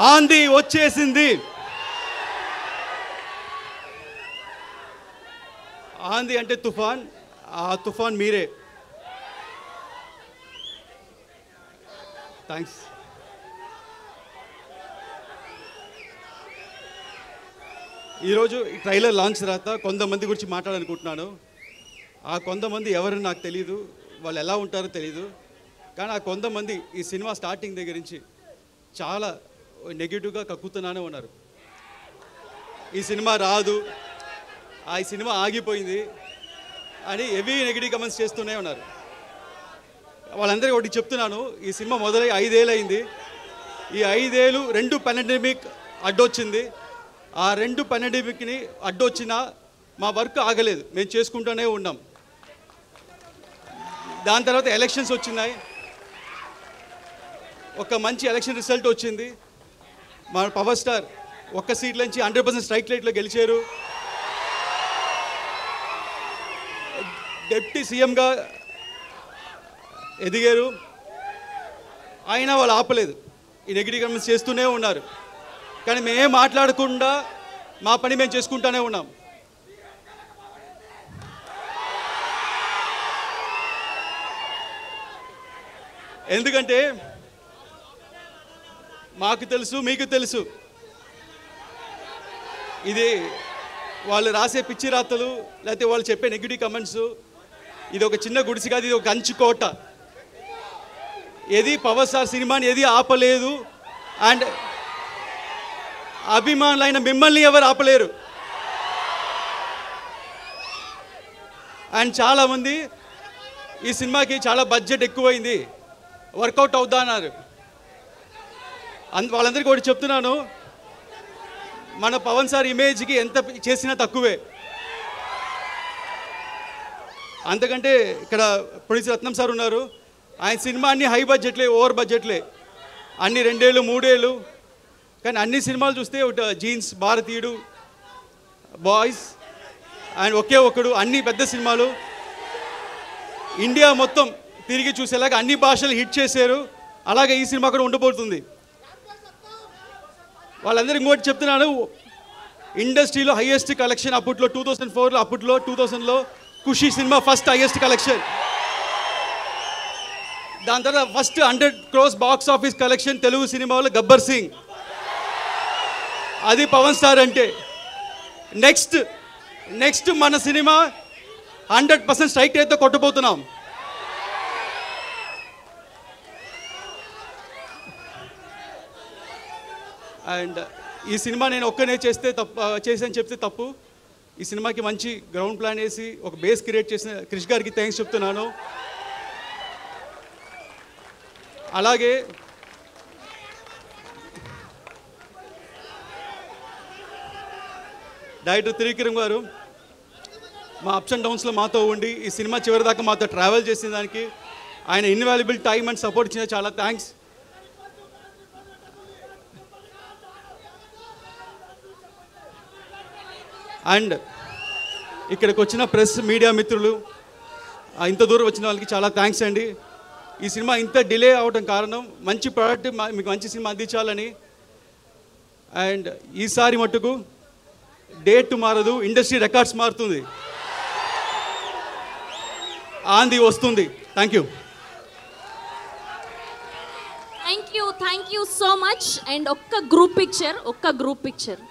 ఆంది వచ్చేసింది. ఆంది అంటే తుఫాన్, ఆ తుఫాన్ మీరే. థ్యాంక్స్. ఈరోజు ట్రైలర్ లాంచ్ తర్వాత కొంతమంది గురించి మాట్లాడాలనుకుంటున్నాను. ఆ కొంతమంది ఎవరని నాకు తెలీదు, వాళ్ళు ఎలా ఉంటారో తెలీదు. కానీ ఆ కొంతమంది ఈ సినిమా స్టార్టింగ్ దగ్గర నుంచి చాలా నెగిటివ్గా కక్కుతున్నానే ఉన్నారు. ఈ సినిమా రాదు, ఈ సినిమా ఆగిపోయింది అని హెవీ నెగిటివ్ కమెంట్స్ చేస్తూనే ఉన్నారు. వాళ్ళందరికీ ఒకటి చెప్తున్నాను, ఈ సినిమా మొదలై 5 ఏళ్ళు అయింది. ఈ 5 ఏళ్ళు 2 పాండమిక్ అడ్డొచ్చింది. ఆ 2 పాండమిక్ని అడ్డొచ్చినా మా వర్క్ ఆగలేదు, మేము చేసుకుంటూనే ఉన్నాం. దాని తర్వాత ఎలక్షన్స్ వచ్చినాయి, ఒక మంచి ఎలక్షన్ రిజల్ట్ వచ్చింది. మా పవర్ స్టార్ ఒక్క సీట్ల నుంచి 100% స్ట్రైక్ రేట్లో గెలిచారు. డిప్యూటీ సీఎంగా ఎదిగారు. అయినా వాళ్ళు ఆపలేదు, ఈ నెగిటివ్ కమెంట్స్ చేస్తూనే ఉన్నారు. కానీ మేమేం మాట్లాడకుండా మా పని మేము చేసుకుంటూనే ఉన్నాం. ఎందుకంటే మాకు తెలుసు, మీకు తెలుసు, ఇది వాళ్ళు రాసే పిచ్చి రాతలు లేకపోతే వాళ్ళు చెప్పే నెగిటివ్ కమెంట్స్, ఇది ఒక చిన్న గుడిసి కాదు, ఇది ఒక కంచుకోట. ఏది పవర్ స్టార్ సినిమాని ఏది ఆపలేదు. అండ్ అభిమానులైన మిమ్మల్ని ఎవరు ఆపలేరు. అండ్ చాలామంది ఈ సినిమాకి చాలా బడ్జెట్ ఎక్కువైంది, వర్కౌట్ అవుతా అన్నారు. వాళ్ళందరికీ ఒకటి చెప్తున్నాను, మన పవన్ సార్ ఇమేజ్కి ఎంత చేసినా తక్కువే. అంతకంటే ఇక్కడ ప్రొడ్యూసర్ రత్నం సార్ ఉన్నారు, ఆయన సినిమా అన్ని హై బడ్జెట్లే, ఓవర్ బడ్జెట్లే, అన్ని 2 ఏళ్ళు 3 ఏళ్ళు. కానీ అన్ని సినిమాలు చూస్తే ఒక జీన్స్, భారతీయుడు, బాయ్స్ అండ్ ఒకే ఒకడు, అన్ని పెద్ద సినిమాలు ఇండియా మొత్తం తిరిగి చూసేలాగా అన్ని భాషలు హిట్ చేశారు. అలాగే ఈ సినిమా కూడా ఉండబోతుంది. వాళ్ళందరికీ ఇంకోటి చెప్తున్నాను, ఇండస్ట్రీలో హైయెస్ట్ కలెక్షన్ అప్పట్లో 2004లో, అప్పట్లో 2000లో ఖుషి సినిమా ఫస్ట్ హైయెస్ట్ కలెక్షన్. దాని తర్వాత first 100 crores box office collection Telugu సినిమాలో గబ్బర్ సింగ్. అది పవన్ స్టార్ అంటే. నెక్స్ట్ మన సినిమా 100% స్ట్రైక్ రేట్తో కొట్టబోతున్నాం. అండ్ ఈ సినిమా నేను ఒక్కనే చేసాను చెప్తే తప్పు. ఈ సినిమాకి మంచి గ్రౌండ్ ప్లాన్ వేసి ఒక బేస్ క్రియేట్ చేసిన క్రిష్ గారికి థ్యాంక్స్ చెప్తున్నాను. అలాగే డైరెక్టర్ త్రివిక్రమ్ గారు మా అప్స్ అండ్ డౌన్స్లో మాతో ఉండి ఈ సినిమా చివరి దాకా మాతో ట్రావెల్ చేసిన దానికి ఆయన ఇన్వాల్యుబుల్ టైం అండ్ సపోర్ట్ ఇచ్చిన చాలా థ్యాంక్స్. అండ్ ఇక్కడికి వచ్చిన ప్రెస్ మీడియా మిత్రులు, ఇంత దూరం వచ్చిన వాళ్ళకి చాలా థ్యాంక్స్ అండి. ఈ సినిమా ఇంత డిలే అవడం కారణం మంచి ప్రోడక్ట్ మీకు మంచి సినిమా అందించాలని. అండ్ ఈసారి మట్టుకు డేట్ మారదు, ఇండస్ట్రీ రికార్డ్స్ మారుతుంది, ఆంది వస్తుంది. Thank you. Thank you so much. And ఒక్క గ్రూప్ పిక్చర్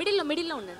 మిడిల్లో ఉండండి.